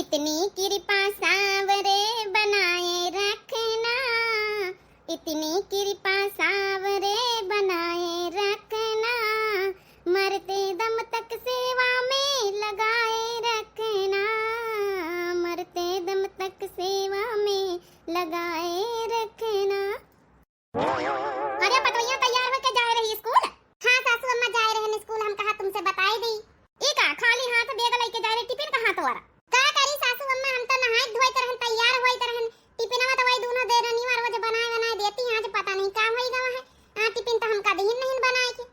इतनी कृपा सांवरे बनाए रखना, इतनी कृपा सांवरे बनाए रखना, मरते दम तक सेवा में लगाए रखना, मरते दम तक सेवा में लगाए रखना। अरे पटवैया तैयार होके जा रही स्कूल? हाँ सासू अम्मा जा रहे हैं स्कूल, हम कहा तुमसे बताई दी। एका खाली हाथ बैग लेके जा रहे, टिफिन कहां तोरा? का करी सासू अम्मा, हम तो नहाए धोई तरहन तैयार होई तरहन, टिफिनवा तो वही दोनों दे रनिवार रोज बनाए देती आज पता नहीं का होई गवा है। टिफिन तो हमका दीन नहीं बनाए के।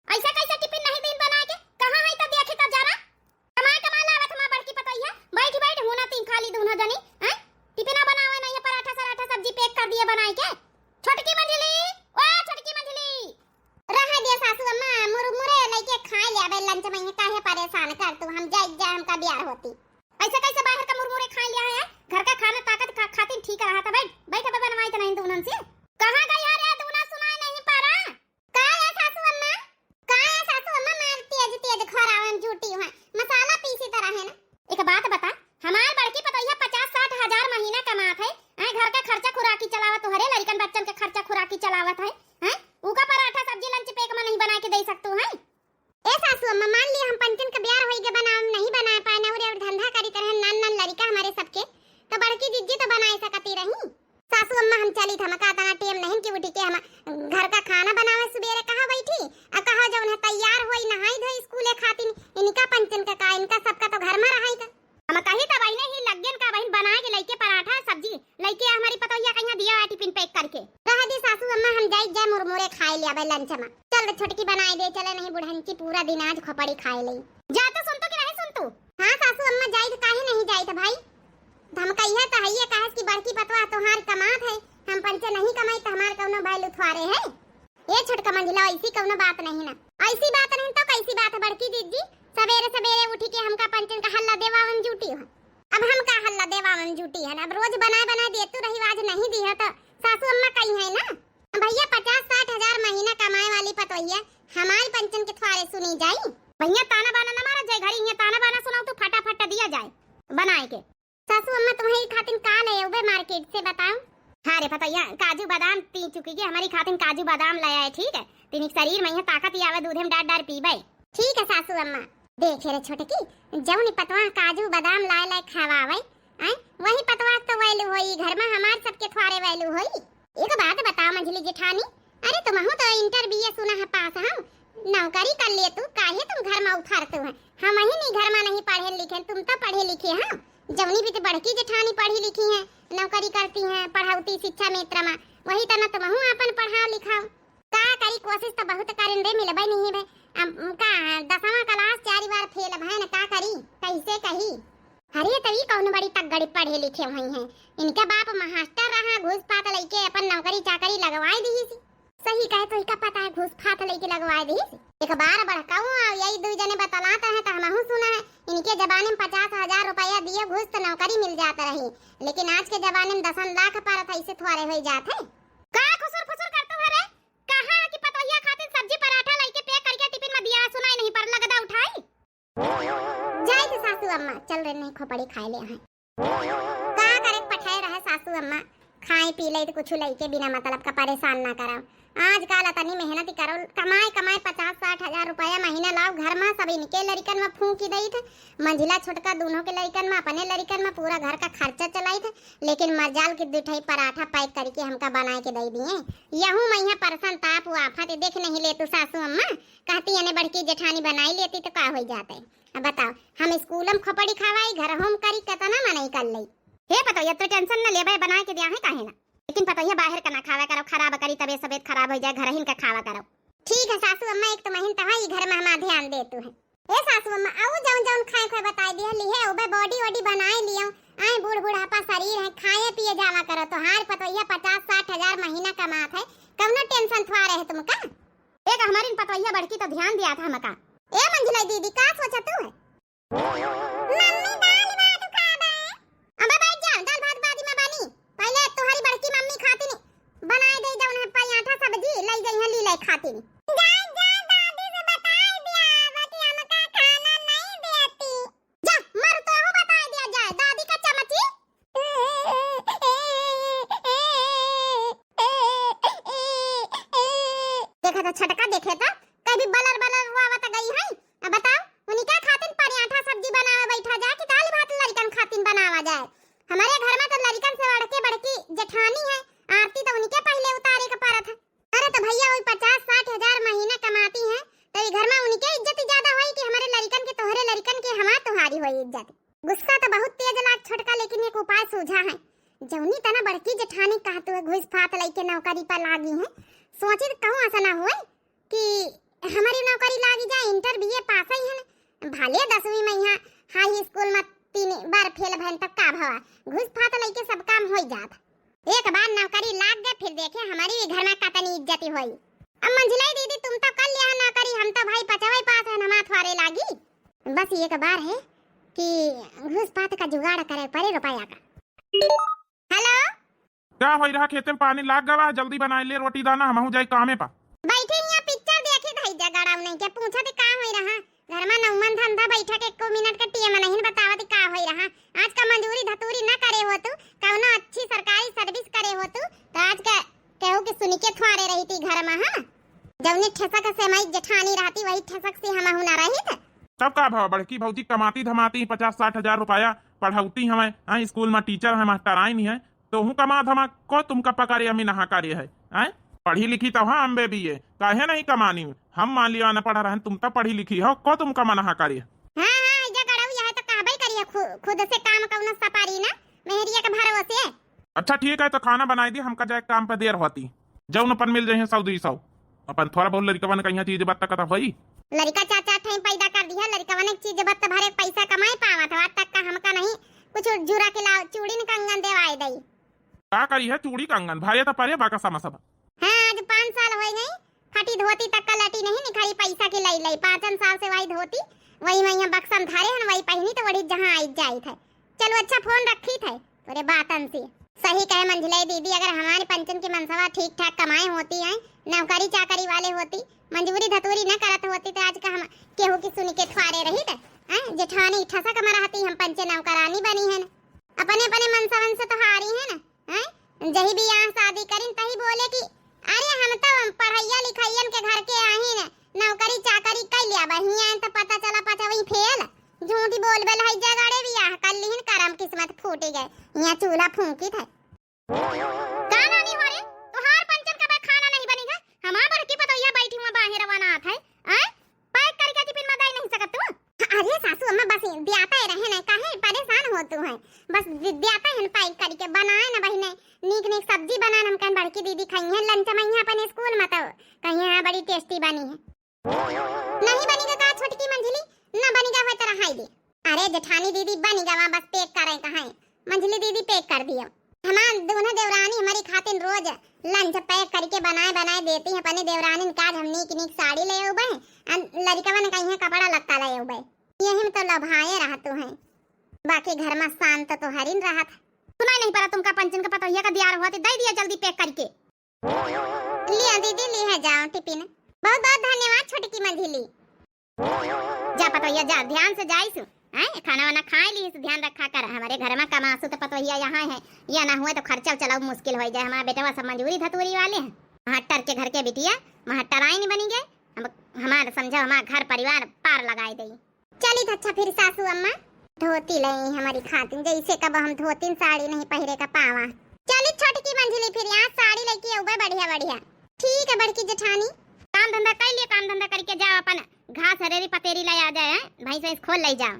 ऐसा कैसे टिफिन नहीं दीन बनाए के? कहां है तो देखे तो जरा। कमा लावत हमा बड़की पतैया, बैठ होना तीन खाली दोनों जनी हैं। टिफिना बनावे नहीं है, पराठा सराठा सब्जी पैक कर दिए बनाए के। छोटकी मंजली, ओ छोटकी मंजली रह दे सासू अम्मा, मुरमुरे लेके खा लेबे लंच में, काहे परेशान कर तू, हम जाए हमका ब्याह होती। ऐसे कैसे बाहर का मुरमुरे खा लिया है? घर का खाना ताकत खातिर ठीक रहा था। बैठ अब बनवाई तो नहीं दूनन से। कहां गई है रे दूना, सुनाई नहीं पा रहा। का है सासू अम्मा, का है सासू अम्मा, मार तेज खरावन झूठी है, मसाला पीसी तरह है ना। एक बात बता, हमार बड़की पतोहिया 50-60 हजार महीना कमात है, घर का खर्चा खुराकी चलावत, तोहरे लड़कन बच्चन के खर्चा खुराकी चलावत है, हैं? उका पराठा सब्जी लंच पैक में नहीं बना के दे सकतू है? ए सासू अम्मा, मान ली हम पंचन के ब्याह होई के बनाव नहीं बना पाए ना, और धंधा करी तरह नन लड़का हमारे सबके, तो बड़की जिज्जी तो बनाए सकती रही। सासू अम्मा हम चली था, मका तना टेम नहीं कि उठी के हम घर का खाना बनावे, सुबेरे कहां बैठी आ कहां जौन है तैयार होई नहाई धोई स्कूले खातिर, इनका पंचन का इनका सबका तो घर में रहाई का। हम कही त बहिने ही लगन का बहिन बना के लेके पराठा सब्जी लेके हमारी पतोहिया कहिया दिया टिफिन पैक करके रह दी। सासू अम्मा हम जाए मुरमुरे खाए लिया लंच में, चल छोटकी बनाए दे, चले नहीं बुढ़नची पूरा दिन आज खोपड़ी खाए ली। जा तो सुन तो कि नहीं सुन तू? हां सासू अम्मा जाई तो काहे नहीं जाई तो भाई, हम कहिया तो हइए काहे की बड़की पतवा तोहार कमात है, हम पंचे नहीं कमाई तो हमार कौनो बैल उठवारे है। ए छोटका मंजिला ऐसी कौनो बात नहीं ना, ऐसी बात नहीं तो कैसी बात है बड़की दीदी, सवेरे उठी के हमका पंचन का हल्ला देवावन जूटी है। अब हम का हल्ला देवावन जूटी है ना, अब रोज बनाए देतू रही, आज नहीं दी है तो सासू अम्मा कही है ना। भैया 50-60 हजार महीना कमाए वाली पतोहिया हमारे पंचन के थवारे सुनी जाई। भैया ताना बाना न मारा जाए, घड़ी ये ताना बाना सुनाओ तो फटाफट दिया जाए बनाए के। सासू अम्मा तुम्हारी खातिर का ले उबे मार्केट से बताओ। हां रे पतोहिया काजू बादाम पी चुकी है, हमारी खातिर काजू बादाम लाया है, ठीक है? तीन शरीर में ताकत ही आवे, दूध में डार पीबे। ठीक है सासू अम्मा। देख रे छोटकी, जौन पतवा काजू बादाम लाए खवावे हैं, वही पतवा तो वैल्यू होई घर में हमार सबके थवारे वैल्यू होई। एक बात बताओ मंझली जेठानी, अरे तुम हो तो इंटर बीए सुना है पास, हम नौकरी कर लिए तू काहे तुम घर में उठारते हो? हम ही नहीं घर में नहीं पढ़े लिखे, तुम तो पढ़े लिखे हैं। जौनी भी तो बड़की जेठानी पढ़ी लिखी है, नौकरी करती हैं, पढ़ाउती शिक्षा मित्र में, वही तना तुम हो अपन पढ़ाओ लिखाओ। का करी कोशिश तो बहुत करें रे, मिलबे नहीं है का 10वां क्लास 4 बार फेल भय न, का करी कैसे कही? अरे तभी कौन बड़ी तगड़ी पढ़े लिखे हुई हैं, इनका बाप मास्टर रहा, घूस फात लेके अपन नौकरी चाकरी लगवाई दी सी। सही कहे तो इनका पता है, घूस फात लेके लगवाई दी सी। एक बार बड़काऊ यही दो जने बतलाता है तो हमहू सुना है, इनके जमाने में 50 हजार रुपया दिए घूस तो नौकरी मिल जाता रही, लेकिन आज के जमाने में 10 लाख पर ऐसे थोड़े हो जाते हैं। का खुसुर फुसुर करतू है रे? कहां कि पतोहिया खातिर सब्जी पराठा लेके पैक करके टिफिन में दिया, सुनाई नहीं पर लगदा उठाई। जाए तो सासू अम्मा चल रे, नहीं खोपड़ी खाए ले हैं। का करे पठाए रहे सासू अम्मा, खाए पी ले तो कुछ लेके बिना मतलब का परेशान ना कराओ। आजकल तनी मेहनत करो, कमाए 50-60 हजार रुपया महीना लाओ, घर में सब इनके लड़कन में फूंकी दई थे, मंझिला छोटका दोनों के लड़कन में अपने लड़कन में पूरा घर का खर्चा चलाई थे, लेकिन मजाल के दुठाई पराठा पैक करके हमका बना के दे दिए। यहूं मैं परसन ताप आफत देख नहीं ले तू सासू अम्मा, कहती है बड़की जेठानी बनाई लेती तो का हो जाते। अब बताओ, हम स्कूल में खपड़ी खवाई, घर होम करी कितना मनाई कर ली। हे पतोहिया तो टेंशन न लेबे, बना के दिया है काहे ना, लेकिन पतोहिया बाहर का ना खावा करो, खराब करी तबीयत खराब हो जाए, घर ही का खावा करो। ठीक है सासू अम्मा, एक तो महीन तहाई घर में हम ध्यान दे तू है। ए सासू अम्मा आओ जौन खाए बताई दिया लिहे, ओबे बॉडी बनाए लियो, आए बूढ़ापा शरीर है, खाए पिए जावा करो तो हार पतोहिया 50-60 हजार महीना कमात है, कौनो टेंशन थवा रहे तुमका। एक हमारी पतोहिया बड़की तो ध्यान दिया था हमका। ए मंजुला दीदी का सोचा तू है? मम्मी दाल भात खाबे। अबे बैठ जा, दाल भात बादी में बनी, पहले तुम्हारी बड़की मम्मी खाती नहीं, बनाए दे जौन है पराठा सब्जी ले गई है ली ले खाती नहीं। जा दादी से बता दिया, बाकी हमका खाना नहीं देती। जा मर तो हो बता दिया जाए, दादी जाए। हमारे घर में तो लड़कन से बढ़के जेठानी है, आरती तो उनके पहले उतारे का पारा था। अरे तो भैया वही 50-60 हजार महीना कमाती है, तो घर में उनके इज्जत ज्यादा हुई कि हमारे लड़कन के तोहरे लड़कन के हमार तुम्हारी हुई इज्जत। गुस्सा तो बहुत तेज लाग छोटका, लेकिन एक उपाय सूझा है। जौनी तना बड़की जेठानी कहते हुए घुस फात लइके नौकरी पर लागी है, सोचे तो कहूँ ऐसा ना हुए कि हमारी नौकरी लागी जाए। इंटर बीए पास ही है ना, भाले 10वीं में यहाँ हाई स्कूल में 3 बार फेल भन तक का भवा घुस फात लइके सब काम हो जात। एक बार नौकरी लाग गए फिर देखे हमारी भी घर में कतनी इज्जत हुई। अब मंझलाई दीदी तुम तो कर लिया नौकरी, हम तो भाई 50वीं पास है, हमार थोड़े लागी। बस एक बार है कि घुस फात का जुगाड़ करे पड़े रुपया का। हेलो, क्या हो रहा? खेते में पानी लाग गवा, जल्दी बनाई ले रोटी दाना, हम जाए कामे पा। बैठे यहाँ पिक्चर देखे थई जगड़ा नहीं के पूछा ते का होई रहा। घर में नौमन धंधा बैठा के 1 मिनट के टीम नहीं बतावत का होई रहा। आज का मंजूरी धतूरी ना करे हो तू, कौनो अच्छी सरकारी सर्विस करे हो तू, तो आज का कहू कि सुनी के थवारे रही थी घर में। हां, जौने ठसक से हमारी जेठानी रहती वही ठसक से हम हुना रही थे। तब का भाव बड़की भौजी कमाती धमाती 50-60 हजार रुपया, पढ़ाती हमें स्कूल में टीचर है, मास्टर आई नहीं है, तो हूँ कमा धमा को तुमका पकारे हमें नहा कार्य है। पढ़ी लिखी तो हाँ अम्बे भी है, काहे नहीं कमानी। हम मान लिया न पढ़ा रहे, तुम तो पढ़ी लिखी हो को तुम कमा नहा कार्य। हां हां जगड़ा यह तो कहबे करिए खुद से काम कौनो सपारी ना मेहरिया के भरोसे। अच्छा ठीक है, तो खाना बनाई दी, हमका जाए काम पे देर होती। जौन अपन मिल जाए 100-200 अपन थोड़ा बहुत लड़का ने कहीं चीज बात तक होई। लड़का चाचा ठई पैदा कर दिया, लड़का ने चीज बात भरे पैसा कमाई पावा था, आज तक का हमका नहीं कुछ जुरा के लाओ चूड़ी न कंगन देवाई दई। का करी है चूड़ी कंगन भाई तो परे बाका समा सब। हां आज 5 साल हो गए, फटी धोती तक का लटी नहीं निखारी पैसा के लाई 5 साल से वही धोती वही मैं यहाँ बक्सम धारे हन वही पहनी तो वही जहां आई जाई थे। चलो अच्छा फोन रखी थे तोरे बातन से। सही कहे मंझलाई दीदी, अगर हमारे पंचन की मनसवा ठीक ठाक कमाए होती है, नौकरी चाकरी वाले होती, मंजूरी धतूरी न करत होती, तो आज का हम केहू की सुनी के थवारे रही थे। जेठानी ठसक में रहती, हम पंचे नौकरानी बनी है। अपने अपने मनसवन से तो हारी है ना। जही भी यहाँ शादी करीन तही बोले कि अरे हम तो पढ़ैया लिखैयन के घर के आही न, नौकरी चाकरी कर लिया बहिया तो पता चला वही फेल झूठी बोल बेल है जगाड़े बियाह कर लीहन करम किस्मत फूट गए, यहाँ चूल्हा फूंकी थे। गाना नहीं हो रे तोहार पंचन का खाना नहीं बनी है, हमार बड़की पतोहिया बैठी हुआ बाहर रवाना है। पैक करके टिफिन में दे नहीं सकत तू? अरे सासू अम्मा बस दियाता रहे न, काहे परेशान हो तू है, बस दियाता है पैक करके बनाए न बहिने, नीक नीक सब्जी बनान हम कन बड़की दीदी खाई है लंच में यहाँ अपन स्कूल में, तो कहीं यहाँ बड़ी टेस्टी बनी है। नहीं बनेगा का छोटकी मंझली ना बनेगा हो तरह हाई दे। अरे जेठानी दीदी बनेगा वहां बस पैक करे कहां, मंझली दीदी पैक कर दिया। हमार दोनों देवरानी हमारी खातिर रोज लंच पैक करके बनाए देती है। अपने देवरानी का हम नीक नीक साड़ी ले उबे, लड़का ने कहीं कपड़ा लगता ले उबे, यही में तो लभाए रहतू है, बाकी घर में शांत तो हरिन रहत। सुनाई नहीं पड़ा तुमका पंचन का पतोहिया का दियार हुआ, दे दिया जल्दी पैक करके। लिया दीदी लिया जाओ टिफिन, बहुत बहुत धन्यवाद छोटकी मंझली। जा पतोहिया जा, ध्यान से जाइस, खाना वाना खा ली, ध्यान रखा कर। हमारे घर में कमासु तो पतोहिया यहाँ है, या ना हुए तो खर्चा चलाओ मुश्किल हो जाए। हमारा बेटा सब मंजूरी धतूरी वाले हैं, महट्टर के घर के बिटिया महट्टर आई नहीं बनी गए, हमारा समझो हमारा घर परिवार पार लगाई दई। चली तो अच्छा फिर सासू अम्मा धोती लई हमारी खातिर, जैसे कब हम धोती साड़ी नहीं पहरे का पावा। चली छोटकी मंझली फिर यहाँ साड़ी लेके उबे बढ़िया बढ़िया। ठीक है बड़की जेठानी, काम धंधा कर लिए, काम धंधा करके जाओ, अपन घास हरेरी पतेरी ले आ जाए, भैंस भैंस खोल ले जाओ,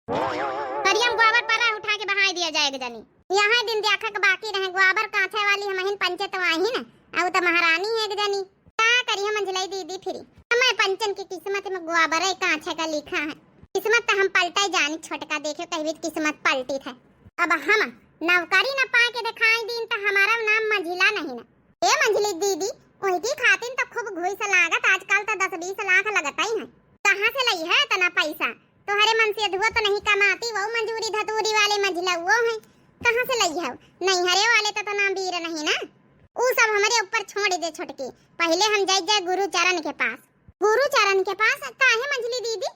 करियम गोबर पर उठा के बहाई दिया जाएगा जनी। यहाँ दिन देखा के बाकी रहे गोबर काछे वाली हमहिन पंचे तो आही ना, अब तो महारानी है जनी। का करिए मंझलाई दीदी फिर हमें पंचन की किस्मत में गोबर है काछे का लिखा है, किस्मत तो हम पलटा जानी छोटका देखे कहीं किस्मत पलटी था। अब हम नौकरी न पा के दिखाई दिन तो हमारा नाम मंझिला नहीं ना। ए मंझली दीदी उनकी खातिर तो खूब घुस लागत, आजकल तो 10-20 लाख लगता ही है, कहाँ से लाई है इतना पैसा? तुम्हारे मन से धुआ तो नहीं कमाती, वो मंजूरी धतूरी वाले मंझिला वो है, कहाँ से लाई है? नहीं हरे वाले तो नाम वीर नहीं ना, वो सब हमारे ऊपर छोड़ दे छोटकी। पहले हम जाए गुरुचरण के पास। गुरुचरण के पास काहे मंझली दीदी?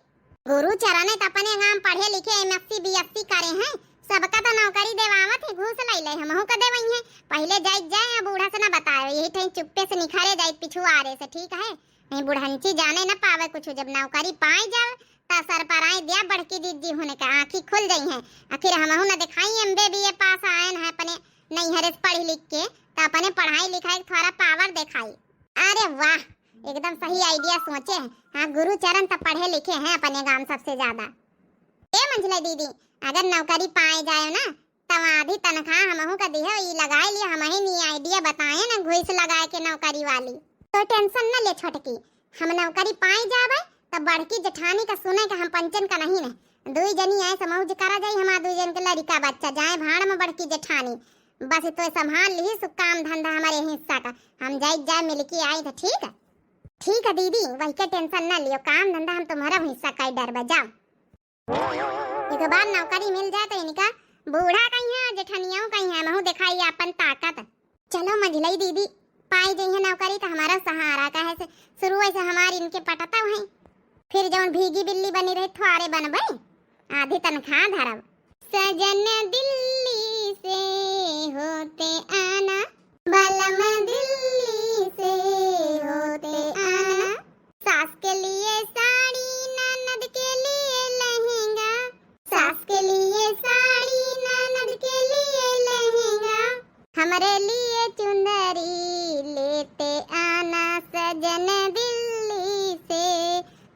गुरुचरण है तो अपने नाम पढ़े लिखे MSc BSc करे हैं, सबका तो नौकरी देवावत है, घूस ले ले हमहू का देवई है। पहले जाए बूढ़ा से ना बताए, यही ठई चुप्पे से निखारे जाए पिछू आ रहे से, ठीक है? नहीं बुढ़ंची जाने ना पावे कुछ, जब नौकरी पाए जाए ता सर पर आई दिया बड़की दीदी होने का आँखी खुल गई है। आखिर हमहू न दिखाई MBA पास आए हैं अपने नैहरे से पढ़ लिख के, तो अपने पढ़ाई लिखाई थोड़ा पावर दिखाई। अरे वाह, एकदम सही आइडिया सोचे हैं। हाँ, गुरुचरण तो पढ़े लिखे हैं अपने गांव सबसे ज्यादा। ए मंझले दीदी, अगर नौकरी पाए जाए ना तब आधी तनख्वाह हमहू का दिया लगाए लिए, हम ही नहीं आइडिया बताए ना घुस लगाए के नौकरी वाली। तो टेंशन न ले छोटकी, हम नौकरी पाए जावे तब बड़की जेठानी का सुने का हम पंचन का नहीं न, दुई जनी आए समझ करा जाई हमार दुई जन के लड़का बच्चा जाए भाड़ में बड़की जेठानी, बस तो संभाल ली सब काम धंधा हमारे हिस्सा का, हम जाए मिल के आई तो ठीक है। ठीक है दीदी, वही का टेंशन न लियो, काम धंधा हम तुम्हारा हिस्सा का डर बजाओ। एक बार नौकरी मिल जाए तो इनका बूढ़ा कहीं है जेठनियों कहीं है महू दिखाई अपन ताकत। चलो मंझलई दीदी पाई गई है नौकरी तो हमारा सहारा का है, शुरू से हमारी इनके पटता है, फिर जौन भीगी बिल्ली बनी रही थुआरे बनबे, आधी तनख्वाह धरब। सजन दिल्ली से होते आना, बलम दिल्ली से होते आना, सास के लिए साड़ी ननद के लिए लहंगा, सास के लिए साड़ी ननद के लिए लहंगा, हमारे लिए चुंदरी लेते आना, सजन दिल्ली से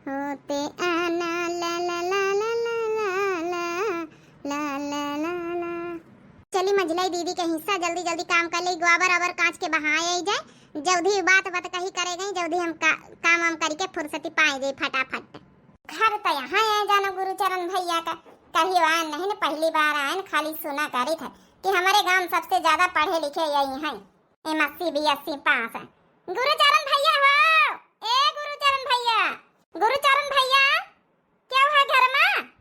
होते आना, ला ला ला ला ला ला ला ला ला ला। चली मंझलई दीदी के हिस्सा जल्दी जल्दी काम कर ले, गोबर अबर कांच के बहाए जाए, जल्दी बात कही करे गई, जल्दी हम काम वाम करके फुर्सती पाए जाए फटाफट। घर तो यहाँ है जानो गुरुचरण भैया का, कहीं आए नहीं न, पहली बार आए न, खाली सुना करी था कि हमारे गांव सबसे ज्यादा पढ़े लिखे यही हैं, MSc BSc पास है। गुरुचरण भैया हो, ए गुरुचरण भैया, गुरुचरण भैया क्या हुआ घर में?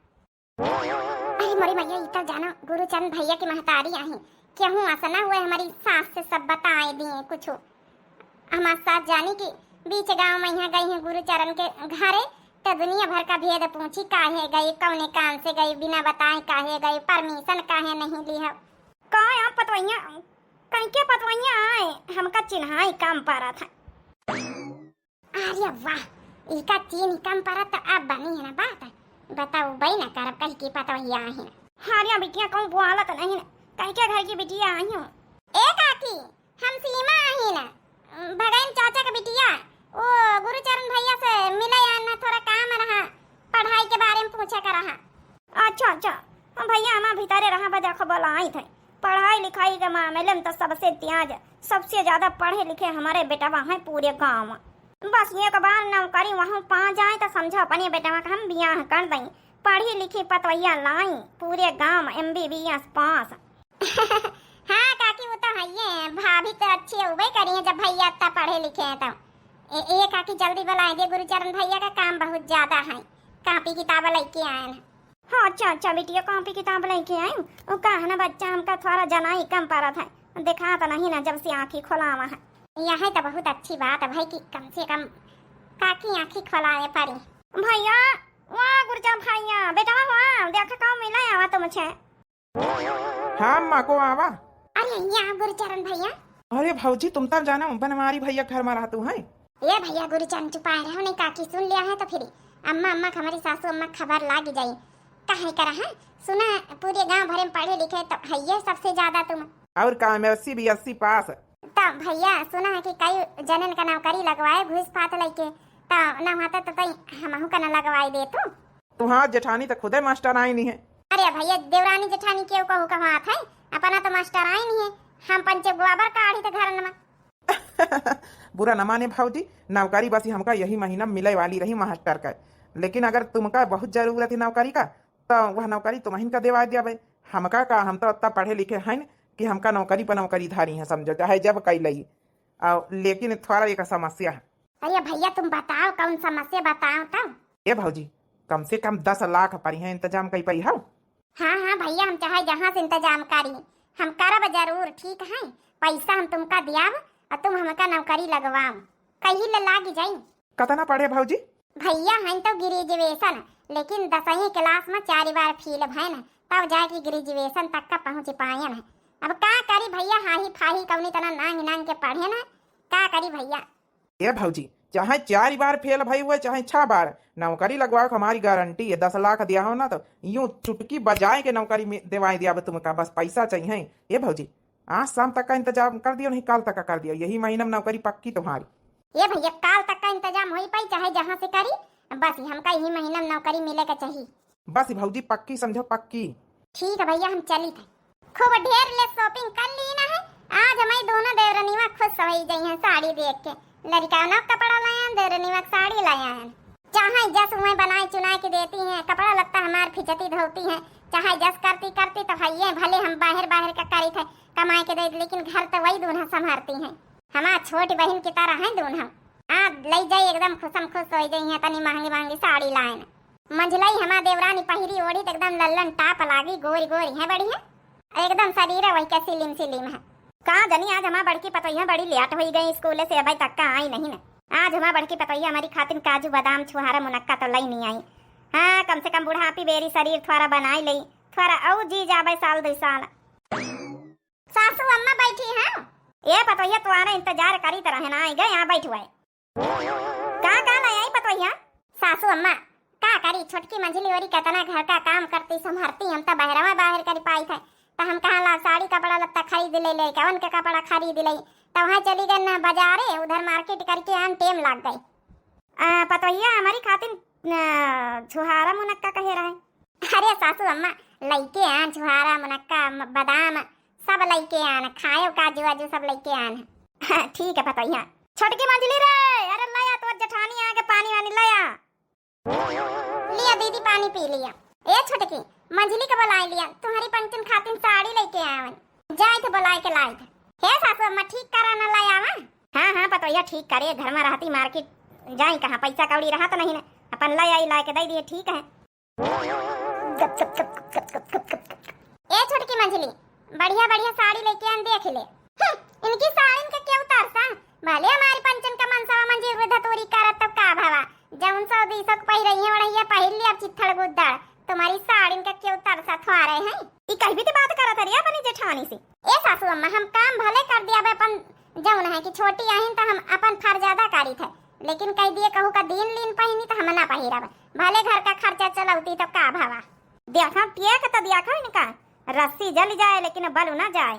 अरे मोरी मैया इतना जानो गुरुचरण भैया की महतारी आई, क्यों आसना हुए हमारी सास से सब बताए दिए कुछ, हमारे साथ जानी कि बीच गांव में यहाँ गई है गुरुचरण के घरे, तो दुनिया भर का भेद पूछी, काहे गई, कौने काम से गई, बिना बताए काहे गई, परमिशन काहे नहीं ली है, कहाँ आप पतवैया कहीं के पतवैया आए, हमका चिन्हाई काम पारा था। अरे वाह, इसका चीन काम पारा तो अब बनी है ना बात, बताओ भाई ना करब कहीं की पतवैया आई है। हारिया बिटिया कहूँ बुआला तो नहीं ना, कहीं के घर की बिटिया आई हूँ। ए काकी, हम सीमा आई ना, भगैन चाचा का बिटिया, वो गुरुचरण भैया से मिला या ना, थोड़ा काम रहा, पढ़ाई के बारे में पूछा कर रहा। अच्छा अच्छा, भैया हमारा भीतरे रहा बजा खबर आई थे, पढ़ाई लिखाई के मामले में तो सबसे त्याज, सबसे ज्यादा पढ़े लिखे हमारे बेटा वहाँ पूरे गाँव में, बस एक बार नौकरी वहाँ पा जाए तो समझो अपने बेटा का हम बियाह कर दें, पढ़ी लिखी पतवैया लाई पूरे गाँव MBBS पास। हाँ काकी वो तो है ही, भाभी तो अच्छी उबे करी है जब भैया इतना पढ़े लिखे हैं तो। ये काकी जल्दी बुलाए दे, गुरुचरण भैया का काम बहुत ज्यादा है, कापी किताब लेके आए हैं। हाँ अच्छा अच्छा बेटिया, कापी किताब लेके आई, वो कहा ना बच्चा हमका थोड़ा जनाई कम पड़ा था, देखा तो नहीं ना जब से आँखी खोलावा है, यह तो बहुत अच्छी बात है भाई कि कम से कम काकी आँखी खोलाए पड़ी। भैया वाह गुरुचरण भैया, बेटा वाह देखा कौन मिला आवा तो मुझे। हाँ माँ को आवा। अरे यहाँ गुरुचरण भैया। अरे भाऊजी तुम तब जाना बनवारी भैया घर में रहतू है। ये भैया गुरुचरण चुपाए रहे नहीं, काकी सुन लिया है तो फिर अम्मा अम्मा हमारी सासू अम्मा खबर लाग जाई, काहे करा है, सुना पूरे गांव भरे में पढ़े लिखे तो भैया सबसे ज्यादा तुम, और का MSc BSc पास। तो भैया सुना है कि कई जनन का नौकरी लगवाए घुस पात लेके, तो न होता तो कहीं हमहू का न लगवाई दे तू। तुहार जेठानी तो खुदे मास्टर आई नहीं है। अरे भैया देवरानी जेठानी क्यों कहू कहाँ है, अपना तो मास्टर आई नहीं है, हम पंचे गोबर काढ़ी तो घर में। बुरा न माने भाऊजी, नौकरी बस हमका यही महीना मिले वाली रही मास्टर का, लेकिन अगर तुमका बहुत जरूरत है नौकरी का तो वह नौकरी तुम्हें का देवा दिया भाई, हमका का हम तो इतना पढ़े लिखे हैं कि हमका नौकरी पर नौकरी धारी है, समझो चाहे जब कई लई, लेकिन थोड़ा एक समस्या है। अरे भैया तुम बताओ कौन समस्या बताओ तब। ये भाऊजी कम से कम 10 लाख पड़ी है, इंतजाम कई पाई हो। हाँ हाँ भैया, हम चाहे जहाँ से इंतजाम करी हम करब जरूर, ठीक है, पैसा हम तुमका दियाव और तुम हमका नौकरी लगवाओ, कहीं ले लाग जाई। कितना पढ़े भाऊजी? भैया हैं तो ग्रेजुएशन, लेकिन 10वीं क्लास में 4 बार फेल है न, तब जाके ग्रेजुएशन तक का पहुँच पाए न। अब का करी भैया, हाही फाही कौनी तना नांग नांग के पढ़े न, का करी भैया। ये भाऊजी चाहे 4 बार फेल भाई हुए चाहे 6 बार नौकरी लगवाओ, हमारी गारंटी है। 10 लाख दिया हो ना तो यूं चुटकी बजाए के नौकरी में दिवाई दिया तुमका, बस पैसा चाहिए। ये भौजी आज शाम तक का इंतजाम कर दियो, नहीं काल तक का कर दियो, यही महीना में नौकरी पक्की तुम्हारी। ये भैया काल तक का इंतजाम हो ही पाई चाहे जहाँ से करी, बस हमका यही महीना में नौकरी मिले का चाहिए। बस भौजी पक्की समझो, पक्की। ठीक है भैया, हम चली थे। खूब ढेर ले शॉपिंग कर ली ना है। आज हमारी दोनों देवरनीवा खुश हो गई हैं साड़ी देख के। लड़का ना कपड़ा लाया, देवरनीवा साड़ी लाया है। चाहे जस हुए बनाई चुनाई के देती हैं, कपड़ा लगता हमार फिजती धोती हैं। चाहे जस करती करती तो भैया भले हम बाहर बाहर का करी थे कमाई के दे, लेकिन घर तो वही दूल्हा संभालती हैं। हमार छोटी बहन की तरह है दूल्हा। आज ले जाई एकदम खुशम खुश हो गई हैं। तनी महंगी महंगी साड़ी लाए न मंझलाई हमार देवरानी पहिरी ओढ़ी तो एकदम लल्लन टाप लागी, गोरी गोरी है बढ़िया, एकदम शरीर वही का सिलिम सिलिम है। कहाँ जनी आज हमार बड़की पतोहिया बड़ी लेट हो गई स्कूल से, अभी तक का आई नहीं न। आज हमार बड़की पतोहिया हमारी खातिर काजू बादाम छुहारा मुनक्का तो लई नहीं आई। हाँ कम से कम बुढ़ापी बेरी शरीर थोड़ा बनाई लई, थोड़ा औ जी जाबे साल 2 साल। सासू अम्मा बैठी हैं। ये पतोहिया तुम्हारा इंतजार करी तरह ना आई गए यहाँ बैठ हुए। कहाँ नहीं आई पतोहिया? सासू अम्मा का करी, छोटकी मंझली ओरी कितना घर का काम करती संभारती, हम तो बहरवा बाहर कर पाई थे। तो हम कहाँ ला साड़ी कपड़ा लत्ता खरीद ले, कवन के कपड़ा खरीद ले, तो वहाँ चली गई ना बाजारे, उधर मार्केट करके आन टाइम लग गई। पतोहिया हमारी खातिर छुहारा मुनक्का कहे रहे। अरे सासू अम्मा लइके आन छुहारा मुनक्का बादाम सब लइके आन, खायो काजू वाजू सब लइके आन। ठीक है पतोहिया। छोटकी मंझली रे, अरे लया तो जठानी आके पानी वानी लया। लिया दीदी पानी पी लिया। ए छोटकी मंझली के बुलाई लिया, तुम्हारी पंचन खातिर साड़ी लेके आवन, जाए तो बुलाई के लाई थे। हे सासू अम्मा ठीक करा न लाया वा? हाँ पतोहिया ठीक करे, घर में रहती मार्केट जाई कहाँ, पैसा कौड़ी रहा तो नहीं ना, अपन लाई आई ला के दे दिए। ठीक है। ए छोटकी मंझली बढ़िया बढ़िया साड़ी लेके आन, देख ले। इनकी साड़ी का क्या उतारसा, भले हमारी पंचन का मनसावा मंजी वृद्ध तोरी करत तो का भावा, जौन सौ 200 पही रही है वड़ैया पहिर लिया चित्थड़ गुद्दड़, तुम्हारी साड़ी का क्यों उतारसा थवा रहे हैं। ई कहीं भी तो बात करत हरिया अपनी जेठानी से। ए सासू अम्मा हम काम भले कर दिया अपन, जौन है कि छोटी आहिन तो हम अपन फर्जादा करी थे, लेकिन कह दिए कहू का दिन लीन पहिनी तो हम ना पहिराब, भले घर का खर्चा चलौती तो का भावा। देखा पिया के तो देखा इनका रस्सी जल जाए लेकिन बल ना जाए।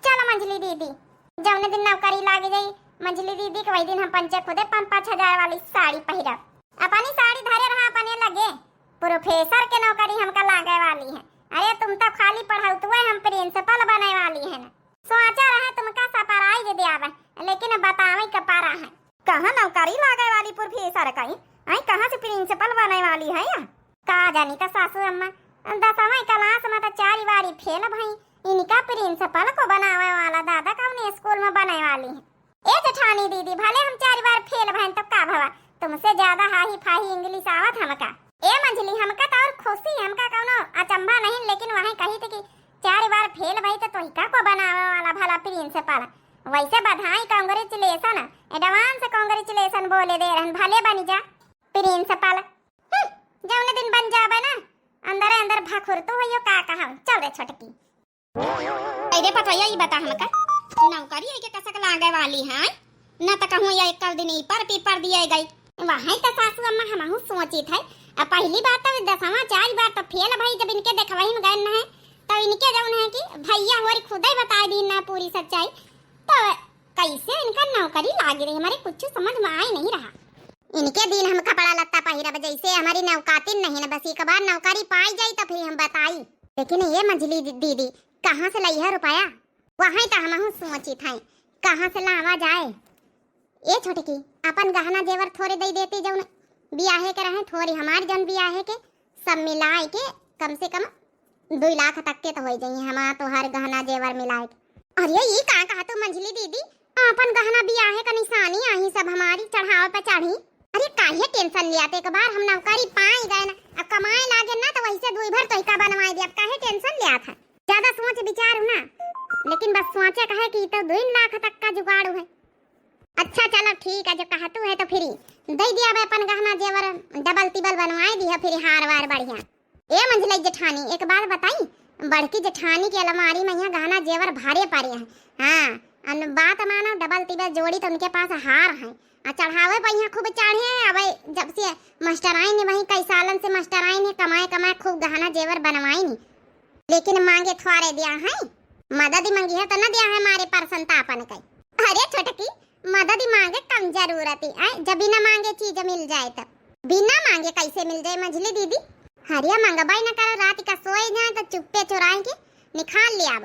चलो मंझली दीदी, जौने दिन नौकरी लागी गई मंझली दीदी के वही दिन हम पंचे खुदे 5-5 हजार वाली साड़ी पहिरा, अपनी साड़ी धरे रहा अपने लगे। प्रोफेसर के नौकरी हमका लागे वाली है। अरे तुम तो खाली पढ़ाउत हुए, हम प्रिंसिपल बने वाली है ना। सोचा रहा तुमका सपराई जे दियावे, लेकिन बतावे का पारा है। कहाँ नौकरी लागे वाली प्रोफेसर कहीं, आई कहाँ से प्रिंसिपल बने वाली है या का जानी। तो सासू अम्मा 10वीं क्लास में तो 4 बारी फेल भई, इनका प्रिंसिपल को बनावे वाला दादा कौन स्कूल में बने वाली है। ए जेठानी दीदी भले हम 4 बार फेल भई तो का भवा, तुमसे ज्यादा हाही फाही इंग्लिश आवत हमका। ए मंझली हमका तो और खुशी, हमका कौनो अचंभा नहीं, लेकिन वहीं कही थी कि 4 बार फेल भई तो तोहिका को बनावे वाला भला प्रिंसिपल। वैसे बधाई, कांग्रेचुलेशन, एडवांस कांग्रेचुलेशन बोले दे रहन, भले बन जा प्रिंसिपल। जौने दिन बन जाबे ना अंदर अंदर भाखुर तो होयो का कहा। चल रे छोटकी। अरे पतोहिया ई बता हमका नौकरी है के कसक लागे वाली है ना, तो कहूं ये एक दिन ई पर पेपर दिए गई वहां तो सासू अम्मा हमहु सोची थे। अब पहली बात तो 10वां 4 बार तो फेल भाई, जब इनके देखवही में गए ना है तो इनके जौन है कि भैया हमारी खुद ही बता दी ना पूरी सच्चाई, तो कैसे इनका नौकरी लागी रही हमारे कुछ समझ में आ नहीं रहा। इनके दिन हम कपड़ा लत्ता पहिरब जैसे हमारी नौकातिन नहीं ना, बस एक बार नौकरी पाई जाई तो फिर हम बताई। लेकिन ये मंझली दीदी कहाँ से लाई है रुपया, वहाँ तो हम सोची थे कहाँ से लावा जाए। ये छोटकी अपन गहना जेवर थोड़े दे देती, जौन बियाहे के रहे थोड़ी हमारे जौन बियाहे के सब मिलाए के कम से कम 2 लाख तक के तो हो जाइए हमारा तो हर गहना जेवर मिलाए। अरे ये कहाँ कहा तो मंझली दीदी, अपन गहना बियाहे का निशानी आई सब हमारी चढ़ावे पे चढ़ी। अरे काहे टेंशन लिया, एक बार हम नौकरी पाई गए ना, अब कमाए लागे ना तो वैसे 2 भर तोहिका बनवाई दिया, अब काहे टेंशन लिया था। ज्यादा सोच विचार ना, लेकिन बस सोचे कहे कि तो 2 लाख तक का जुगाड़ है। अच्छा चलो ठीक है, जो कहतू है तो फिर दे दिया अपन गहना जेवर डबल टिबल बनवाई दिया, फिर हार वार बढ़िया। ए मंझली जेठानी एक बात बताई, बड़की जेठानी की अलमारी में यहाँ गहना जेवर भारे पड़े हैं। हाँ बात मानो डबल टिबल जोड़ी तो उनके पास हार है, चढ़ावे पहिया खूब चढ़े हैं। अब जब से मास्टराइन ने वही कई सालन से मास्टराइन ने कमाए कमाए खूब गहना जेवर बनवाई नहीं, लेकिन मांगे थोड़े दिया है। मदद ही मांगी है तो न दिया है हमारे पर संतापन कई। अरे छोटकी मदद ही मांगे कम जरूरत है, जब बिना मांगे चीज मिल जाए तब बिना मांगे कैसे मिल जाए मंझली दीदी। हरिया मंगबाई न करो, रात का सोए जाए तो चुप्पे चुराए के निकाल लिया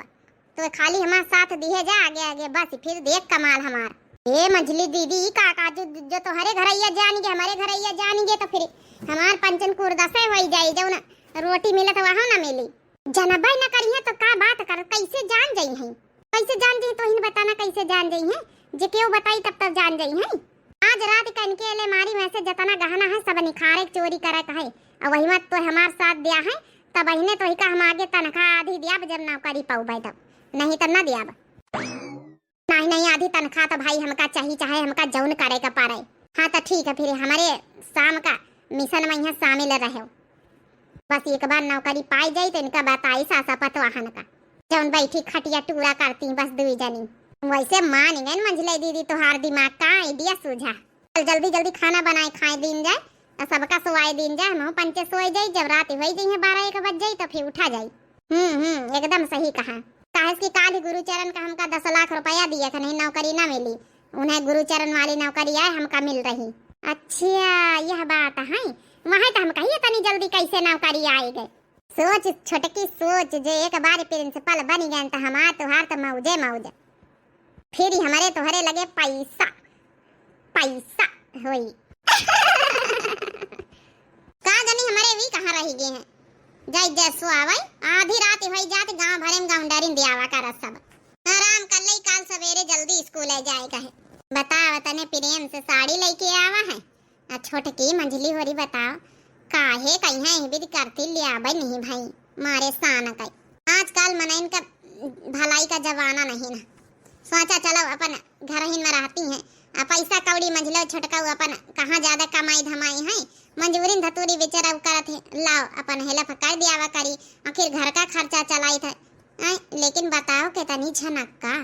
तो खाली हमारे साथ दिए जा आगे आगे, बस फिर देख कमाल हमार। ए मंझली दीदी काका जो तो हरे घरैया जानेंगे हमारे घरैया जानेंगे तो फिर हमार पंचन कुर्दसे हो जाई, जो ना रोटी मिलत वहाँ ना मिली। जनबाई न करिए तो का बात कर, कैसे जान जाई है, कैसे जान जाई तो ही बताना कैसे जान जाई है, जे क्यों बताई तब तक जान जाई है। आज रात कनके ले मारी वैसे जतना गहना है सब निखारे चोरी करे कहे, और वही मत तो हमार साथ दिया है तब अहिने तो ही का हम आगे तनख्वाह आधी दिया जब नौकरी पाऊ तब, नहीं तो ना दिया। नहीं नहीं आधी तनख्वाह तो भाई हमका चाहिए, चाहे हमका जौन करे का पारे। हाँ तो ठीक है, फिर हमारे शाम का मिशन में यहाँ शामिल रहे, बस एक बार नौकरी पाई जाई तो इनका बताई सासा पतवाहन का जौन बैठी खटिया टूरा करती बस दुई जनी। वैसे मानेंगे मंझले दीदी तोहार दिमाग का आइडिया सूझा। जल्दी जल्दी खाना बनाए खाए दिन जाए और सबका सोवाए दिन जाए, हम पंचे सोए जाई, जब रात हो जाई 12-1 बज जाई तो फिर उठा जाई। एकदम सही कहा। काहे कि काल गुरुचरण का हमका 10 लाख रुपया दिया था, नहीं नौकरी ना मिली, उन्हें गुरुचरण वाली नौकरी आए हमका मिल रही। अच्छा यह बात है, वहाँ तो हम कहिए तनी जल्दी कैसे नौकरी आई गए। सोच छोटकी सोच, जो एक बार प्रिंसिपल बन गए तो हमार तुहार तो मौजे मौज, फिर ही हमारे तोहरे लगे पैसा पैसा होई। का जानी हमारे भी कहाँ रह गए हैं, जय जय सुआवई आधी रात होई जात गांव भरे में गाउंडरिन दियावा कर सब आराम कर लई, काल सवेरे जल्दी स्कूल जाए कहे। बताओ तने प्रेम से साड़ी लेके आवा है, छोटकी मंझली होरी बताओ काहे कहीं है भी करती ले आवे नहीं भाई मारे सान कई। आजकल मनइन का भलाई का जमाना नहीं ना, सोचा चलो अपन घर ही में रहती हैं, पैसा कौड़ी मंझलो छोटका अपन कहाँ ज्यादा कमाई धमाई है, मंजूरी धतूरी बेचारा करत है, लाओ अपन हेल्प कर दियावा करी, आखिर घर का खर्चा चलाई था। लेकिन बताओ कितनी झनक्का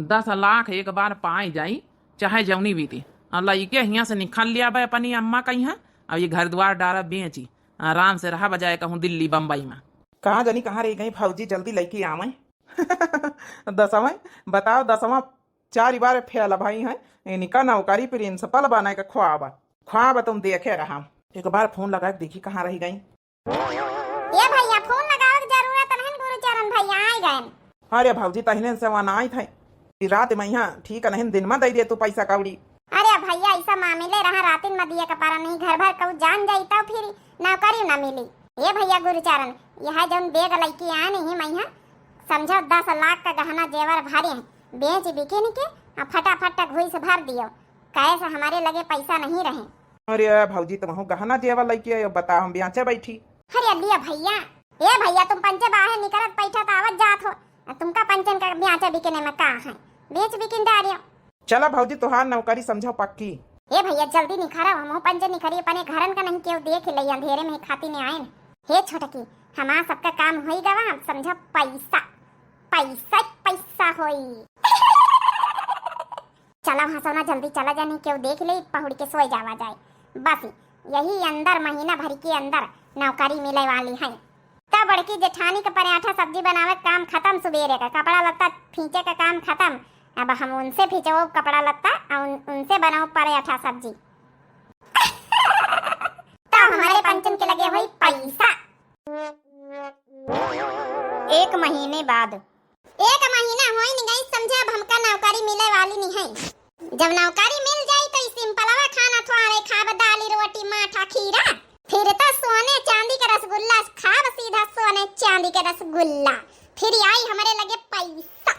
10 लाख एक बार पाई जाई चाहे जौनी बीती, लइके हियाँ से निकाल लिया भाई अपनी अम्मा कहीं है, अब ये घर द्वार डारा बेची आराम से रहा बजाए कहूँ दिल्ली बम्बई में। कहाँ जानी कहाँ रह गई फौजी, जल्दी लेके आवे। 10वां बताओ, 10वां 4 बार फेल भाई है, इनका नौकरी प्रिंसिपल बनाए का ख्वाब ख्वाब तुम देखे रहा। एक बार फोन लगा देखी कहाँ रह गई। ये भैया फोन लगावे की जरूरत नहीं, गुरुचरण भैया आ गए। अरे भौजी तहने से वहाँ आई थे, रात में यहाँ ठीक नहीं दिन में दे दे तू पैसा कौड़ी। अरे भैया ऐसा मामले रहा रात में दिए का पारा नहीं, घर भर कहूँ जान जाई तो फिर नौकरी न मिली। ये भैया गुरुचरण यह जौन बेग लड़की आए नहीं मैं समझो 10 लाख का गहना जेवर भरे हैं, बेच बिके नहीं के फटाफट घुस भर दियो, कैसे हमारे लगे पैसा नहीं रहे। अरे भौजी तुम गहना जेवर लेके बताओ हम बेचे बैठी। अरे लिया भैया, ये भैया तुम पंचे बाहर निकलत पैठा तो आवत जात हो, तुमका पंचन का बेचे बिकने में का है, बेच बिकिन डारियो। चला भौजी तुहार नौकरी समझो पक्की। ये भैया जल्दी निखरा, हम पंचे निखरी अपने घरन का नहीं क्यों देख ले, अंधेरे में खाती ने आए। हे छोटकी हमारा सबका काम हो गवा, हम समझो पैसा पैसा पैसा होई। चला वहाँ सोना जल्दी चला जाने क्यों देख ले, पहुड़ के सोए जावा जाए, बस यही अंदर महीना भर के अंदर नौकरी मिले वाली है। तब बड़की जेठानी का पराठा सब्जी बनावे काम खत्म, सुबेरे का कपड़ा लत्ता फींचे का काम खत्म, अब हम उनसे फींचो कपड़ा लत्ता और उनसे बनाओ पराठा सब्जी। तो हमारे पंचन के लगे हुई पैसा। 1 महीने बाद 1 महीना हो नहीं गई समझे, अब हमका नौकरी मिले वाली नहीं है। जब नौकरी मिल जाई तो सिंपलवा खाना थोड़े खाब, दाली रोटी माठा खीरा, फिर तो सोने चांदी का रसगुल्ला खाब, सीधा सोने चांदी का रसगुल्ला, फिर आई हमारे लगे पैसा।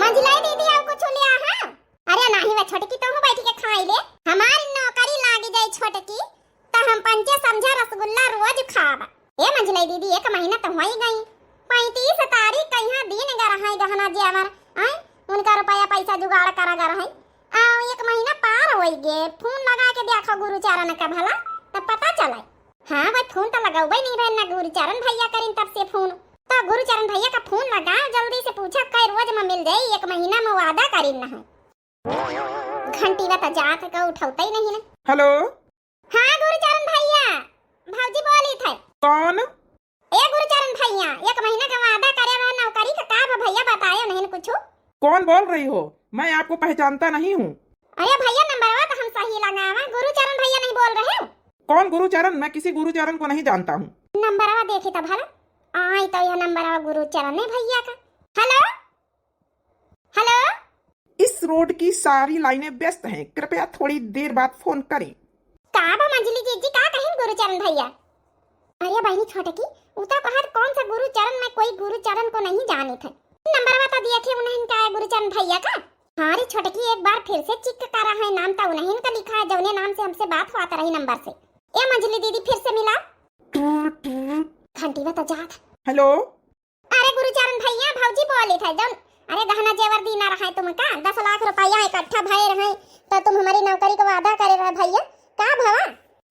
मंझलाई दीदी आप कुछ लिया है? अरे नहीं वे छोटकी तो हूँ बैठ के खाई ले, हमारी नौकरी लागी जाए छोटकी तो हम पंचे समझा रसगुल्ला रोज खाब। ये मंझलाई दीदी 1 महीना तो हो ही गई, 35 तारीख कहीं दिन गरहा गहना जेवर आए, उनका रुपया पैसा जुगाड़ करा गरहा, 1 महीना पार हो गए। फोन लगा के देखो गुरुचरण का भला तब पता चला। हाँ भाई फोन तो लगाओ नहीं रहे ना, गुरुचरण भैया करीन तब से फोन, तो गुरुचरण भैया का फोन लगाओ जल्दी से पूछो कई रोज में मिल जाए, 1 महीना में वादा करीन ना है। घंटी बता जात का उठाता ही नहीं ना। हेलो, हाँ गुरुचरण भैया, भौजी बोली थे। कौन? ए गुरुचरण भैया, 1 महीना का वादा करे हुआ नौकरी का बा भैया बतायो नहीं कुछ। कौन बोल रही हो? मैं आपको पहचानता नहीं हूँ। अरे भैया नंबरवा तो हम सही लगावा, गुरुचरण भैया नहीं बोल रहे हो? कौन गुरुचरण? मैं किसी गुरुचरण को नहीं जानता हूँ। नंबरवा देखी तो भला, आई तो यह नंबरवा गुरुचरण है भैया का। हेलो हेलो, इस रोड की सारी लाइनें व्यस्त हैं, कृपया थोड़ी देर बाद फोन करें। का बा मंजली जी का कहीं गुरुचरण भैया? अरे बहनी छोटे की उता कहत कौन सा गुरुचरण, में कोई गुरुचरण को नहीं जाने थे। नंबरवा तो देखे उन्हें का है गुरुचरण भैया का। हाँ रे छोटे की एक बार फिर से चेक करा है, नाम तो उन्हें का लिखा है जौने नाम से हमसे बात हुआ रही नंबर से। ए मंजली दीदी फिर से मिला। घंटी बता जात। हेलो, अरे गुरुचरण भैया भौजी बोले थे जौन, अरे गहना जेवर दीना रहा है तुमका 10 लाख रुपया इकट्ठा भय रहे तो तुम हमारी नौकरी का वादा करे रहे भैया, का भवा?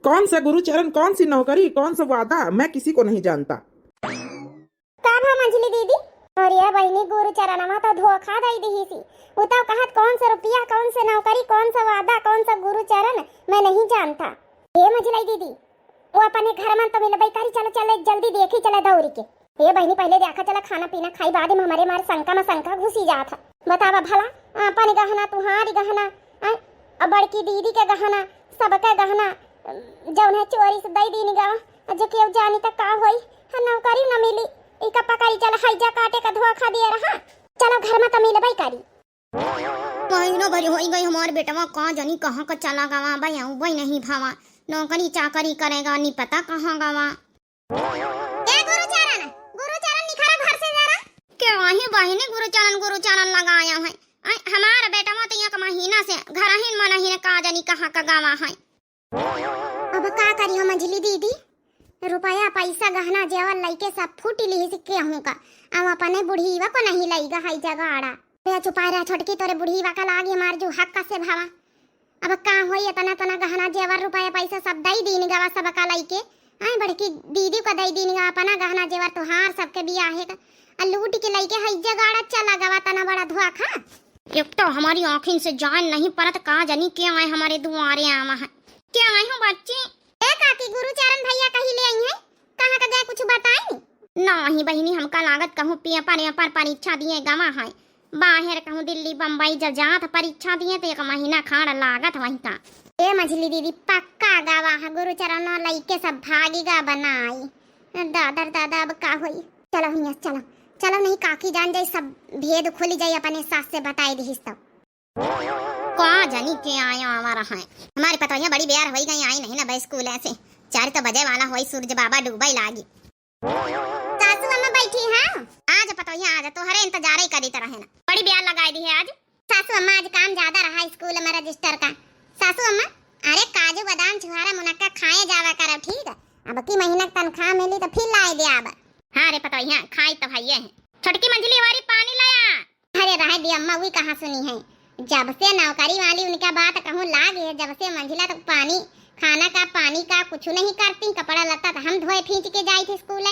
कौन सा गुरुचरण, कौन सी नौकरी, कौन सा वादा? मैं किसी को नहीं जानता। का भा मंजली दीदी? अरे बहनी गुरुचरणवा तो धोखा दई दी सी। उताव कहत कौन सा रुपया, कौन सा नौकरी, कौन सा वादा, कौन सा गुरुचरण, मैं नहीं जानता। ए मंजली दीदी वो अपने घर में तो मिलबई करी, चलो चलो जल्दी देखी चले दौड़ी के। ए बहनी पहले देखा चला खाना पीना खाई, बाद में हमारे मारे शंका में शंका घुसी जात है। बतावा भला अपन गहना, तुम्हारी गहना, अब बड़की दीदी के गहना, सबका गहना जौन है चोरी से दई दीनी गवा, जो केव जानी तक का होई, नौकरी न मिली। इका पकड़ी चल हैजा काटे का धोखा दिया रहा, चलो घर में तो मिलबई करी। महीनों भरी हो गई हमारे बेटवा कहाँ जानी कहाँ का चला गवा, भाई आऊँ भाई नहीं भावा, नौकरी चाकरी करेगा नहीं पता कहाँ गवा। ए गुरुचरण, गुरुचरण निखरा घर से जरा। क्या वही बहिनी गुरुचरण लगाया है। हमारा बेटवा तो यहाँ का महीना से घर ही मना ही कहा जानी कहाँ का गवा है। अब का करी हम मंजली दीदी, रुपया पैसा गहना जेवर लइके सब फूट ली सिक्के हूं का। अब अपने बुढ़ीवा को नहीं लईगा हाई जगाड़ा पे छुपाए रहा छोटकी तोरे बुढ़ीवा का लागे मार जो हक से भावा। अब का होई इतना तना गहना जेवर रुपया पैसा सब दई दीनी गवा सब का लइके। आई बड़की दीदी को दई दीनी गवा अपना गहना जेवर तोहार सबके बियाह है का लूट के लइके हाई जगाड़ा चला गवा तना बड़ा धोखा। एक तो हमारी आँखिन से जान नहीं परत कहा जानी क्यों आए हमारे दुआरे आवा है। क्या आई हूँ बच्ची? ए काकी गुरुचरण भैया कहीं ले आई है, कहाँ का गए कुछ बताई? नहीं बहिनी हमका लागत कहूँ पिया पर परीक्षा दिए गवा है, बाहर कहूँ दिल्ली बम्बई जब जात परीक्षा दिए तो 1 महीना खाड़ लागत वही का। ए मझली दीदी पक्का गावा है गुरुचरण लइके सब भागीगा बनाई। दादर दादा अब का होई, चलो हिया चलो चलो, नहीं काकी जान जाई सब भेद खुल जाई, अपने सास से बताई दीस तब। कहा जानी के आया हमारा है, हमारे पतोहिया बड़ी बेयार होई गई, आई नहीं ना बस स्कूल ऐसे 4 तो बजे वाला होई, सूरज बाबा डूबई लागी। सासू अम्मा बैठी हैं? आज पतोहिया आज तो हरे इंतजार ही करी तरह ना, बड़ी बेयार लगाई दी है आज। सासू अम्मा आज काम ज्यादा रहा स्कूल में रजिस्टर का। सासू अम्मा अरे काजू बादाम छुहारा मुनक्का खाए जावा करब, ठीक है? अब की महीना तनख्वाह मिली तो फिर लाई दे अब। हाँ रे पतोहिया खाई तो भैया है। छोटकी मंजली वाली पानी लाया। अरे रह दी अम्मा, वही कहाँ सुनी है, जब से नौकरी वाली उनका बात कहूँ लाग है, जब से मंजिला तक पानी खाना का पानी का कुछ नहीं करती, कपड़ा लत्ता तो हम धोए खींच के जाई थे स्कूल।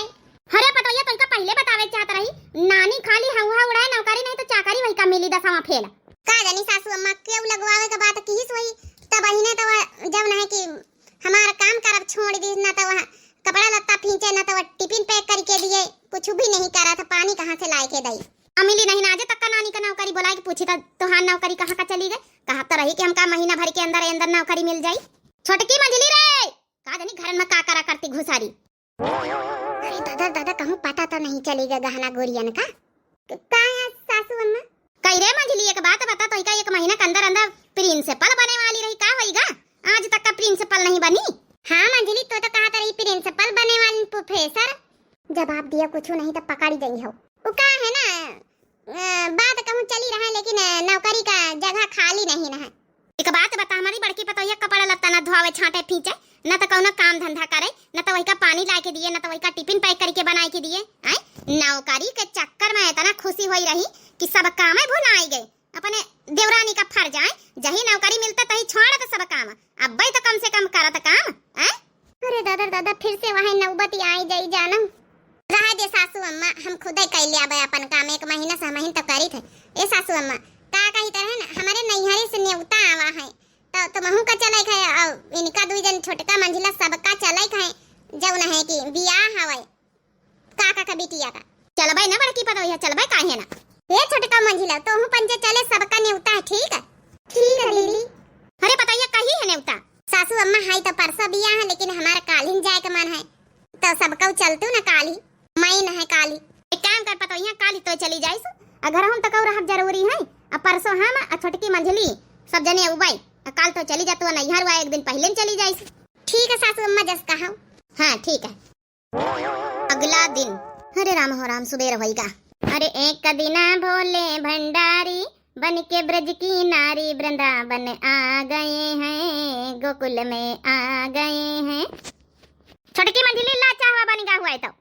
अरे पतोहिया तुमका पहले बतावे चाहत रही, नानी खाली हवा उड़ाए नौकरी नहीं तो चाकरी वही का मिली 10वां फेल। का जानी सासू अम्मा क्यों लगवावे का बात की वही तब ही ने तो जब नहीं कि हमारा काम करब छोड़ दी ना, तो वहाँ कपड़ा लत्ता खींचे ना, तो टिफिन पैक करके दिए, कुछ भी नहीं करा था, पानी कहाँ से लाए के दई। मिली नहीं ना आज तक का नानी का नौकरी बोला कि पूछी था तुहार नौकरी कहाँ का चली गई, कहा तो रही कि हमका महीना भर के अंदर अंदर नौकरी मिल जाई। छोटकी मंजली रे का जानी घर में का करा करती घुसारी। अरे दादा दादा कहूँ पता तो नहीं चलेगा गहना गोरियन का है सासू अम्मा? कई रे मंजली एक बात बता, तो 1 महीना के अंदर अंदर प्रिंसिपल बने वाली रही, का होईगा? आज तक का प्रिंसिपल नहीं बनी। हाँ मंजली तो कहा रही प्रिंसिपल बने वाली प्रोफेसर, जवाब दिया कुछ नहीं तो पकड़ी गई हो। वो का है ना बात कहूँ चली रहा, लेकिन नौकरी का जगह खाली नहीं रहा। एक बात बता, हमारी बड़की पतोहिया कपड़ा लत्ता न धोवे छाटे फींचे, न तो कौनो काम धंधा करे, न तो वही का पानी ला के दिए, न तो वही का टिफिन पैक करके बना के दिए। नौकरी के चक्कर में इतना खुशी हुई रही कि सब काम भूल आई गए। अपने देवरानी का फर्ज आए, जही नौकरी मिलता तही छोड़ सब काम, अब तो कम से कम करत काम। अरे दादा दादा फिर से वही नौबती आई जाई जानम। रह दे सासू अम्मा, हम खुद ही कर लिया अपन काम, 1 महीना से हम तो करी थे। ए सासू अम्मा का कही तरह ना हमारे नैहरे से महू का चले है इनका दुई जन छोटका मंझिला सबका चले है जौन है कि बियाह हवे काका का बिटिया का चलबे ना बड़की पतो है चलबे काहे ना ए छोटका मंझिला तो हूं पंजे चले सबका नेवता है ठीक है दीदी अरे बताइए कही है नेवता सासू अम्मा हाई तो परसों बियाह है लेकिन हमारा कालीन जाए का मन है तो सबका चलतू ना काली मई न है काली एक काम कर पतो यहाँ काली तो चली जाइस अगर हम तक रहब जरूरी है अब परसों हम छोटकी मंझली सब जने उबाई काल तो चली जातू नैहर हुआ एक दिन पहले चली जाइस ठीक है सासू अम्मा जस कहा हाँ ठीक है अगला दिन अरे राम हो राम सुबेर होइगा अरे एक दिना भोले भंडारी बन के ब्रज की नारी वृंदावन आ गए हैं गोकुल में आ गए हैं छोटकी मंझली लाचा हुआ बन हुआ है तो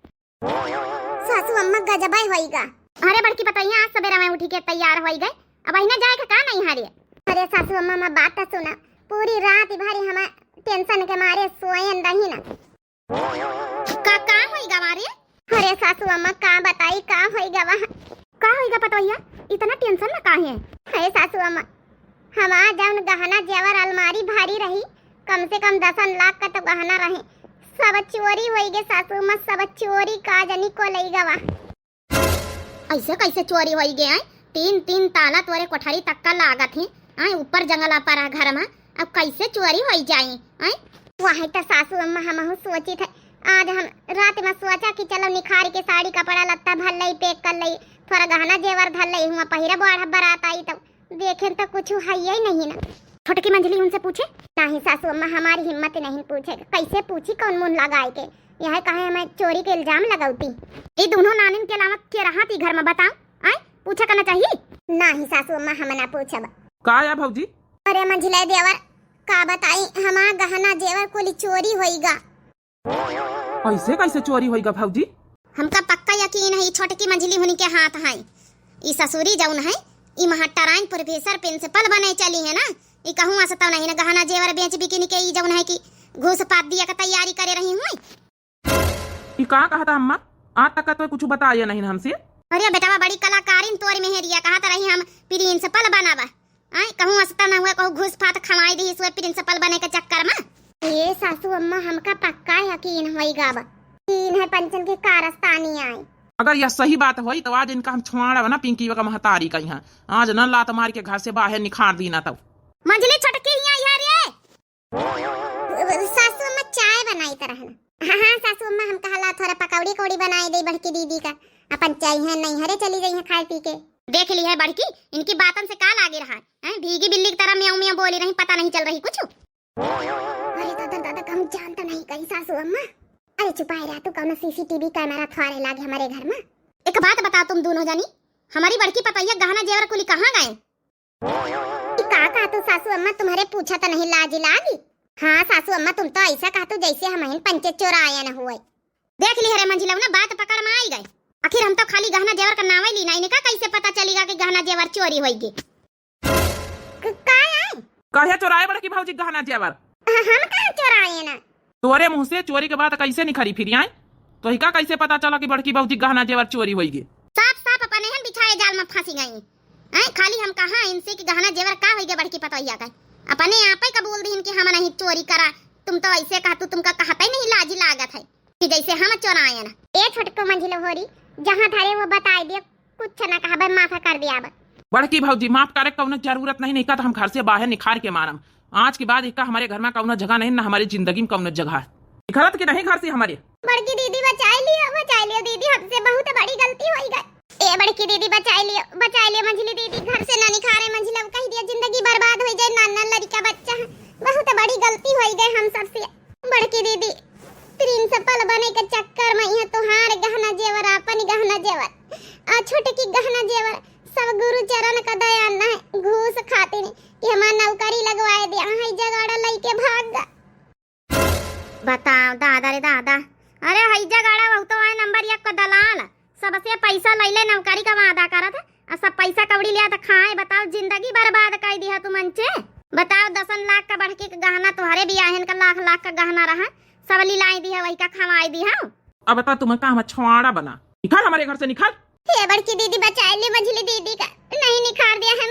सासू अम्मा गजबाई होइगा अरे बड़की बताइए आज सवेरा में उठी के तैयार हो गए अब अहिना जाए का नहीं हारे अरे सासू अम्मा मैं बात तो सुना पूरी रात भारी हम टेंशन के मारे सोए नहीं ना का होइगा मारे अरे सासू अम्मा का बताई का होइगा वहां का होइगा पतोइया इतना टेंशन में काहे है अरे सासू अम्मा हमारा जौन गहना जेवर अलमारी भारी रही कम से कम 10 लाख का तो गहना रहे सब चोरी होई गे सासू अम्मा सब चोरी का जनी को लईगा वा ऐसे कैसे चोरी होई गे 3 ताला तोरे कोठरी तक का लागत है आई ऊपर जंगला पर घर में अब कैसे चोरी होई जाई आई वही तो सासू अम्मा हम सोची थे आज हम रात में सोचा कि चलो निखार के साड़ी कपड़ा लत्ता भर लई पैक कर लई थोड़ा गहना जेवर धर लई हुआ पहिरा बाढ़ बारात आई तो देखे तो कुछ है ही नहीं ना छोटकी मंझली उनसे पूछे नहीं सासू अम्मा हमारी हिम्मत नहीं पूछे कैसे पूछी कौन मुंह लगाए के यह कहे हमें चोरी के इल्जाम लगाउती ये दोनों नानिन के अलावा के रहा थी घर में बताओ आए पूछा करना चाहिए नहीं सासू अम्मा हम ना पूछब का या भौजी अरे मंझिला देवर का बताई हमारा गहना जेवर को चोरी होइगा ऐसे कैसे चोरी होइगा भौजी हमका पक्का यकीन है छोटकी मंझली हुनी के हाथ है ई ससुरी जौन है ई महाटराइन प्रोफेसर प्रिंसिपल बने चली है ना ई कहूँ असता नहीं ना गहना जेवर बेच बिकिनी के ई जौन है कि घूस पात दिया का तैयारी करे रही हूँ ई का कहा था अम्मा आज तक का तो कुछ बताया नहीं हमसे अरे बेटा बड़ी कलाकारिन तोर में हेरिया कहा रही हम प्रिंसिपल बनावा आई कहूँ असता ना हुआ कहूँ घूस पात खवाई दी इसवे प्रिंसिपल बने के चक्कर में ये सासू अम्मा हमका पक्का यकीन होइगा बा तीन है पंचन के कारस्तानी आए अगर यह सही बात हुई तो आज इनका हम छुआड़ा बना पिंकी का महतारी का यहाँ आज न लात मार के घर से बाहर निखार दी ना तब मंजली छटकी यहाँ रे सासू अम्मा चाय बनाई तरह ना हाँ सासू अम्मा हम कहला थोड़ा पकौड़ी कौड़ी बनाई दे बड़की दीदी का अपन चाय है नहीं हरे चली गई है खाए पी के देख ली है बड़की इनकी बातन से का लागे रहा है भीगी बिल्ली की तरह म्याऊं म्याऊं बोली रही पता नहीं चल रही कुछ अरे दादा कम जानता नहीं कहीं सासू अम्मा अरे छुपाए रहा तू कौन सीसीटीवी कैमरा थोड़े लागे हमारे घर में एक बात बता तुम दोनों जानी हमारी बड़की पतैया गहना जेवर कुली कहाँ गए का तू सासू अम्मा तुम्हारे पूछा तो नहीं लाज लागी हाँ सासू अम्मा तुम तो ऐसा कहा तू जैसे हम पंचे चोर आया न हुए देख ली हरे मंजिला ना बात पकड़ में आई गए आखिर हम तो खाली गहना जेवर का नाम ही ली नहीं का कैसे पता चलेगा कि गहना जेवर चोरी होगी कहे चोराए बड़ा की भौजी गहना जेवर हम कहाँ चोराए ना तोरे मुंह से चोरी के बाद कैसे निखरी फिर आए तो ही का कैसे पता चला कि बड़की भौजी गहना जेवर चोरी होगी साफ अपने हम बिछाए जाल में फंसी गई हैं खाली हम कहा इनसे कि गहना जेवर का होगी बड़की पतैया का अपने आप ही कबूल दी कि हम नहीं चोरी करा तुम तो ऐसे कहा तू तुमका कहता ही नहीं लाजी लागत है कि जैसे हम चोराए ना ए छोटको मंजिल होरी जहाँ थारे वो बता दिया कुछ ना कहा माफा कर दिया बड़की भौजी माफ करे कौन जरूरत नहीं का तो हम घर से बाहर निखार के मारम आज के बाद इसका हमारे घर में कौन जगह नहीं ना हमारी जिंदगी में कौन जगह है गलत की नहीं घर से हमारे बड़की दीदी बचा लियो दीदी हमसे बहुत बड़ी गलती हो गई ए बड़की दीदी बचा लियो मंझली दीदी घर से ना निखारे मंझला कह दिया जिंदगी बर्बाद हो जाए नाना लड़का बच्चा बहुत बड़ी गलती हो गई हम सबसे बड़की दीदी प्रिंसिपल बने के चक्कर में यह तुहार गहना जेवर अपन गहना जेवर आ छोटे की गहना जेवर सब गुरु चरण का दया न घूस खाते नहीं कि हमारा नौकरी लगवाए दिया हां जगाड़ा लेके भाग गा बताओ दादा रे दादा अरे हई जगाड़ा वो तो है नंबर 1 का दलाल सबसे पैसा ले ले नौकरी का वादा करा था और सब पैसा कौड़ी लिया था खाए बताओ जिंदगी बर्बाद कर दिया तू मंचे बताओ 10 लाख का बढ़ के गहना तुम्हारे बियाहन का लाख का गहना रहा सब लीलाई दी है वही का खवाई दी है अब बता तुम्हें का हम छुआड़ा बना निकाल हमारे घर से निकाल हे बड़की दीदी बचा ले मंझली दीदी का नहीं निखार दिया है